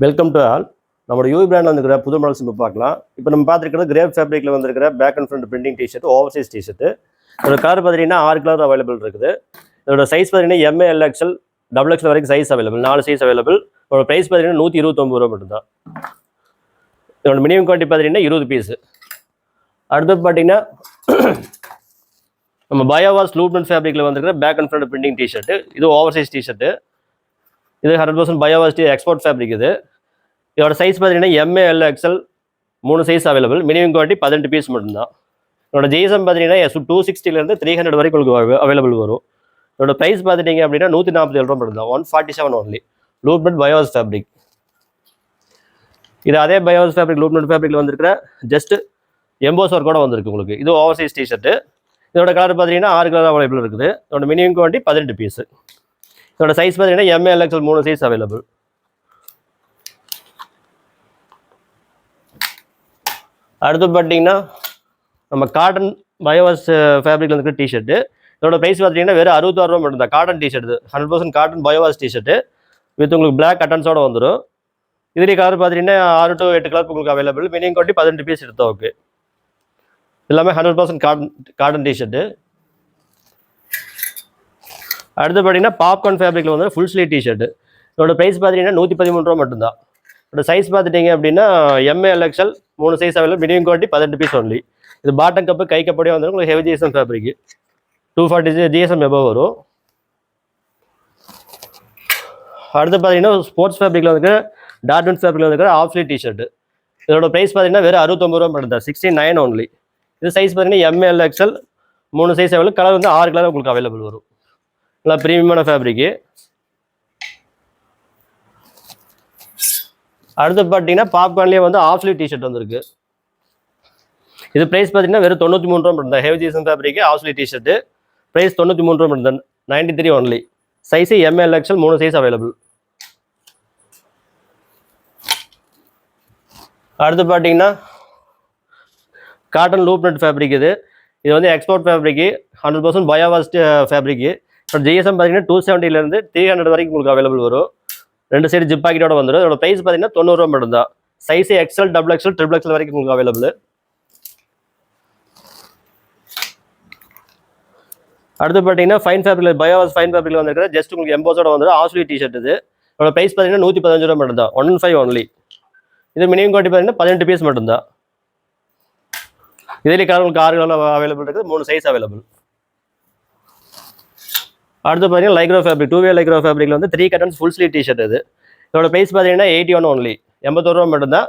Welcome to all. நம்மளோட UV பிராண்டில் வந்துருக்கிற புது மாடல்ஸ் இப்போ பார்க்கலாம். இப்போ நம்ம பார்த்துருக்கிறது கிரேப் ஃபேப்ரிக்கில் வந்துருக்கிற back and front printing T-shirt, oversize T-shirt. இதோட கலர் பார்த்தீங்கன்னா 6 கலர் அவைலபிள் இருக்குது. இதோட சைஸ் பார்த்தீங்கன்னா எம்ஏ, எல்எக்ஸ்எல், டபுள் எக்ஸ்எல் வரைக்கும் சைஸ் அவைலபிள், 4 சைஸ் அவைலபிள். இதோட ப்ரைஸ் பார்த்தீங்கன்னா 129 ரூபா மட்டும்தான். இதோட மினிமம் குவான்டிட்டி பார்த்தீங்கன்னா 20 பீஸ். அடுத்து பார்த்தீங்கன்னா நம்ம பயோவாஸ் லூப்னட் ஃபேப்ரிக்கில் வந்துருக்கிற back and front printing T-shirt. இது ஓவர்சைஸ் டிஷர்ட்டு. இது 100% பயோவாஸ் எக்ஸ்போர்ட் ஃபேப்ரிக். இதோட சைஸ் பார்த்தீங்கன்னா M A, L XL 3 size available. Minimum quantity 18 piece மட்டும்தான். இதோட ஜிஎஸ்எம் பார்த்தீங்கன்னா 260 300 வரைக்கும் உங்களுக்கு அவைலபிள் வரும். இதோட ப்ரைஸ் பார்த்துட்டீங்க அப்படின்னா 147 ரூபா மட்டும்தான். 147 ஒன்லி. லூப்னட் பயோவாஸ் ஃபேப்ரிக். இது அதே பயோவாஸ் ஃபேப்ரிக் லூப்னட் ஃபேப்ரிக்ல வந்துருக்கிற ஜஸ்ட் எம்போஸ் ஒர்க் கூட வந்திருக்கு உங்களுக்கு. இது ஓவர்சைஸ் டிஷர்ட்டு. இதோட கலர் பார்த்தீங்கன்னா 6 கலர் அவைலபிள் இருக்குது. இதோட மினிமம் குவான்டிட்டி 18 பீஸ். இதோட சைஸ் பார்த்தீங்கன்னா எம்ஏ, எல்எக்ஸ்எல் 3 சைஸ் அவைலபிள். அடுத்து பார்த்தீங்கன்னா நம்ம காட்டன் பயோவாஸ் ஃபேப்ரிக்ல இருக்கிற டிஷர்ட்டு. இதோட ப்ரைஸ் பார்த்தீங்கன்னா வெறும் 66 ரூபா மட்டும் தான். Cotton T shirt, 100% cotton biowash T shirt with உங்களுக்கு பிளாக் கட்டன்ஸோட வந்துடும். இதுலேயே கலர் பார்த்தீங்கன்னா 6 to 8 கலர் உங்களுக்கு அவைலபிள். மினிமம் குவான்டிட்டி 18 பீஸ் எடுத்தோம். ஓகே, எல்லாமே 100% காட்டன் டிஷர்ட்டு. அடுத்து பார்த்தீங்கன்னா பாப்கார்ன் ஃபேப்ரிக்ல வந்து ஃபுல் ஸ்லீவ் டிஷர்ட். இதோட ப்ரைஸ் பார்த்தீங்கன்னா 113 ரூபா மட்டும்தான். இதோட சைஸ் பார்த்துட்டீங்க அப்படின்னா M A, L XL 3 size available. Minimum quantity 18 piece only. இது பாட்டம் கப்பு கை கப்படியே வந்துடும் உங்களுக்கு. Heavy GSM fabric 240 GSM above வரும். அடுத்து பார்த்தீங்கன்னா ஸ்போர்ட்ஸ் ஃபேப்ரிக்ல வந்து டார்மண்ட் ஃபேப்ரிக்ல வந்து ஆஃப் ஸ்லீவ் டிஷர்ட். இதோட ப்ரைஸ் பார்த்தீங்கன்னா வெறும் 69 ரூபா மட்டும் தான். 69 ஒன்லி. இது சைஸ் பார்த்தீங்கன்னா M A, L XL 3 size available. Colour வந்து 6 கலர் உங்களுக்கு அவைலபிள் வரும். நல்லா ப்ரீமியமான ஃபேப்ரிக்கு. அடுத்து பார்த்தீங்கன்னா பாப்கார்ன்லேயே வந்து ஆஃப் ஸ்லீவ் டிஷர்ட் வந்துருக்கு. இது ப்ரைஸ் பார்த்தீங்கன்னா வெறும் 93 ரூபா மட்டும் தான். Heavy GSM fabric half sleeve T shirt. Price 93 ரூபா மட்டும் தான். 93 only. Size M A, L XL 3 size available. அடுத்து பார்த்தீங்கன்னா காட்டன் லூப்னட் ஃபேப்ரிக். இது வந்து எக்ஸ்போர்ட் ஃபேப்ரிக்கு, 100% பயோவாஸ் ஃபேப்ரிக்கு. இப்போ ஜிஎஸ்எம் பார்த்தீங்கன்னா 270 300 வரைக்கும் உங்களுக்கு அவைலபிள் வரும். 2 சைடு ஜிப் பாக்கெட்டோட வந்துடும். இதோட ப்ரைஸ் பார்த்தீங்கன்னா 90 ரூபா மட்டும் தான். Size XL, double XL, triple XL வரைக்கும் உங்களுக்கு அவைலபிள். அடுத்து பார்த்தீங்கன்னா ஃபைன் ஃபேப்ரிக், பயோவாஸ் ஃபைன் ஃபேப்ரிக்ல வந்துருக்கிற ஜஸ்ட் உங்களுக்கு எம்போஸோட வந்துடும் ஆஃப் ஸ்லீவ் டிஷர்ட். இதோட ப்ரைஸ் பார்த்தீங்கன்னா 115 ரூபா மட்டும் தான். 15 ஒன்லி. இது மினிமம் குவான்டிட்டி பார்த்தீங்கன்னா 18 பீஸ் மட்டும் தான். இதிலே கலர் உங்களுக்கு 6 கலர் அவைலபிள் இருக்குது. 3 சைஸ் அவைலபிள். அடுத்து பார்த்தீங்கன்னா லைக்ரோ ஃபேப்ரிக், 2 வே லைக்ரோ ஃபேப்ரிக்ல வந்து 3 கட்டன்ஸ் ஃபுல் ஸ்லீவ் டிஷர்ட். இதோட ப்ரைஸ் பார்த்தீங்கன்னா 81 ஒன்லி. 81 ரூபா மட்டும் தான்.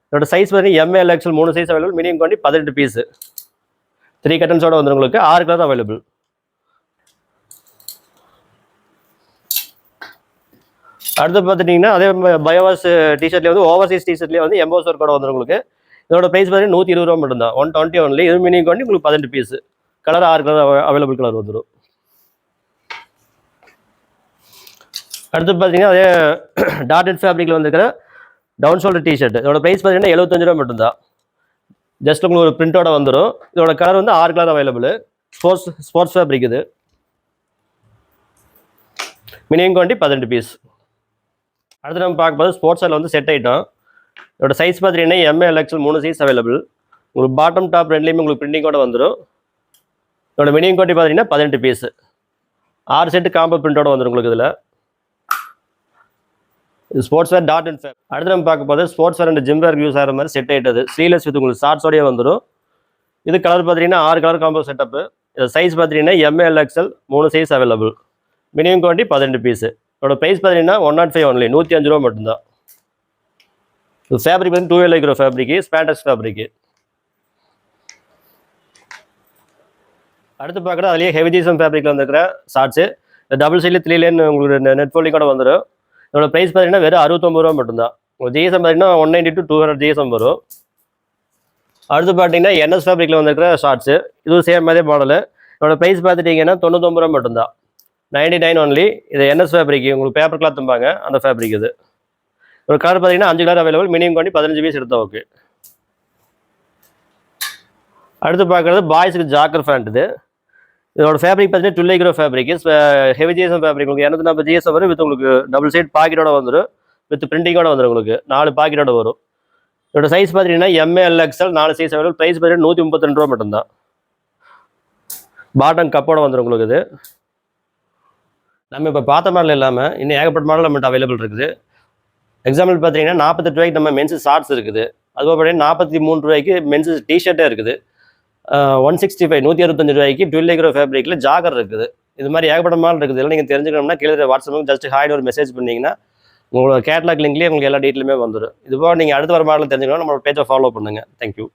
இதோட சைஸ் பார்த்தீங்கன்னா M A, L XL 3 size available. Minimum quantity 18 piece. 3 கட்டன்ஸோட வந்துடும் உங்களுக்கு. 6 கலர் அவைலபிள். அடுத்து பார்த்துட்டிங்கன்னா அதே பயோவாஸ் டிஷர்ட்லேயே வந்து ஓவர்சைஸ் டிஷர்ட்லேயே வந்து எம்போஸ் ஒர்க்கோட வந்துடும் உங்களுக்கு. இதோட ப்ரைஸ் பார்த்தீங்கன்னா 120 ரூபா மட்டும் தான். 120 ஒன்லி. இது மினிமம் குவான்டிட்டி உங்களுக்கு 18 piece. Colour 6 colour available colour வந்துடும். அடுத்து பார்த்தீங்கன்னா அதே டார்டட் ஃபேப்ரிக்ல வந்துருக்கிற டவுன் ஷோல்டர் டிஷர்ட். இதோட ப்ரைஸ் பார்த்தீங்கன்னா 75 ரூபா மட்டும் தான். ஜஸ்ட் உங்களுக்கு ஒரு பிரிண்டோட வந்துடும். இதோட கலர் வந்து 6 கலர் அவைலபிள். Sports fabric. இது மினிமம் குவான்டிட்டி 18 பீஸ். அடுத்து நம்ம பார்க்கும்போது ஸ்போர்ட்ஸ் அதில் வந்து செட் ஐட்டம். இதோட சைஸ் பார்த்தீங்கன்னா எம்ஏ, எல்எக்ஸ்எல் 3 சைஸ் அவைலபிள். உங்களுக்கு பாட்டம் டாப் ரெண்டுலேயுமே உங்களுக்கு பிரிண்டிங்கோட வந்துடும். இதோட மினிமம் குவான்டிட்டி பார்த்தீங்கன்னா 18 பீஸ். 6 செட்டு காம்போ பிரிண்டோட வந்துடும் உங்களுக்கு. இதில் இது sports wear dot and fab. அடுத்து நம்ம பார்க்க போது sports wear and gym wear use ஆகிற மாதிரி செட் ஆகிட்டது. ஸ்லீவ்லெஸ் வித் உங்களுக்கு ஷார்ட்ஸோடய வந்துடும். இது கலர் பார்த்தீங்கன்னா 6 கலர் காம்போ செட்டப்பு. இது சைஸ் பார்த்தீங்கன்னா M A, L XL 3 size available. Minimum quantity 18 piece. இதோட ப்ரைஸ் பார்த்தீங்கன்னா 105 ஒன்லி. 105 ரூபா மட்டும்தான். இது ஃபேப்ரிக் வந்து 2 வே லைக்ரோ ஃபேப்ரிக்கு, ஸ்பாண்டெக்ஸ் ஃபேப்ரிக்கு. அடுத்து பார்க்குறது அதுலேயே ஹெவி ஜிஎஸ்எம் ஃபேப்ரிக்ல வந்துருக்கிற ஷார்ட்ஸு. டபுள் சைடில் 3 லேன் உங்களுக்கு நெட் ஃபோல்டிங்கோட வந்துடும். இதோட ப்ரைஸ் பார்த்தீங்கன்னா வெறும் 69 ரூபா மட்டும்தான். உங்களுக்கு ஜிஎஸ்எம் பார்த்தீங்கன்னா 190 to 200 ஜிஎஸ்எம் வரும். அடுத்து பார்த்தீங்கன்னா என்எஸ் ஃபேப்ரிக்ல வந்துருக்கிற ஷார்ட்ஸு. இதுவும் சேம் அதே மாடலு. இதோட ப்ரைஸ் பார்த்துட்டிங்கன்னா 99 ரூபா மட்டும்தான். 99 ஒன்லி. இது என்எஸ் ஃபேப்ரிக், உங்களுக்கு பேப்பர் கிளாத் தம்பாங்க அந்த ஃபேப்ரிக். இது ஒரு கலர் பார்த்தீங்கன்னா 5 colour available. Minimum quantity 15 piece எடுத்தா ஓகே. அடுத்து பார்க்குறது பாய்ஸுக்கு ஜாக்கர் ஃபேண்ட். இதோட ஃபேப்ரிக் பார்த்தீங்கன்னா 2 lycra fabric. Heavy GSM fabric உங்களுக்கு 240 ஜிஎஸ்எம் வரும். வித் உங்களுக்கு டபுள் சைட் பாக்கெட்டோட வந்துடும். வித் பிரிண்டிங்கோட வந்துடும் உங்களுக்கு 4 பாக்கெட்டோட வரும். இதோட சைஸ் பார்த்தீங்கன்னா M A L XL 4 size available. Price பார்த்தீங்கன்னா 132 ரூபா மட்டும்தான். பாட்டம் கப்போட வந்துடும் உங்களுக்கு. இது நம்ம இப்போ பார்த்த மாடல் இல்லாமல் இன்னும் ஏகப்பட்ட மாடல் நம்மகிட்ட அவைலபிள் இருக்குது. எக்ஸாம்பிள் பார்த்தீங்கன்னா 48 ரூபாய்க்கு நம்ம மென்ஸ் ஷார்ட்ஸ் இருக்குது. அதுபோல் பார்த்தீங்கன்னா 43 ரூபாய்க்கு மென்ஸ் டிஷர்ட்டே இருக்குது. 165 165 ரூபாய்க்கு டுவெல் லைக்ரோ ஃபேப்ரிக்கில் ஜாகர் இருக்குது. இது மாதிரி ஏகப்பட்ட மாடல் இருக்குது. இதெல்லாம் நீங்கள் தெரிஞ்சுக்கணும்னா கீழே வாட்ஸ்அப்புக்கு ஜஸ்ட் ஹாய்னு ஒரு மெசேஜ் பண்ணிங்கன்னா உங்களோட கேட்லாக் லிங்க்லேயே உங்களுக்கு எல்லா டீட்டெயிலுமே வந்துடும். இதுபோல் நீங்கள் அடுத்த வர மாடல் தெரிஞ்சுக்கணும் நம்மளோட பேஜை ஃபாலோ பண்ணுங்கள். தேங்க்யூ.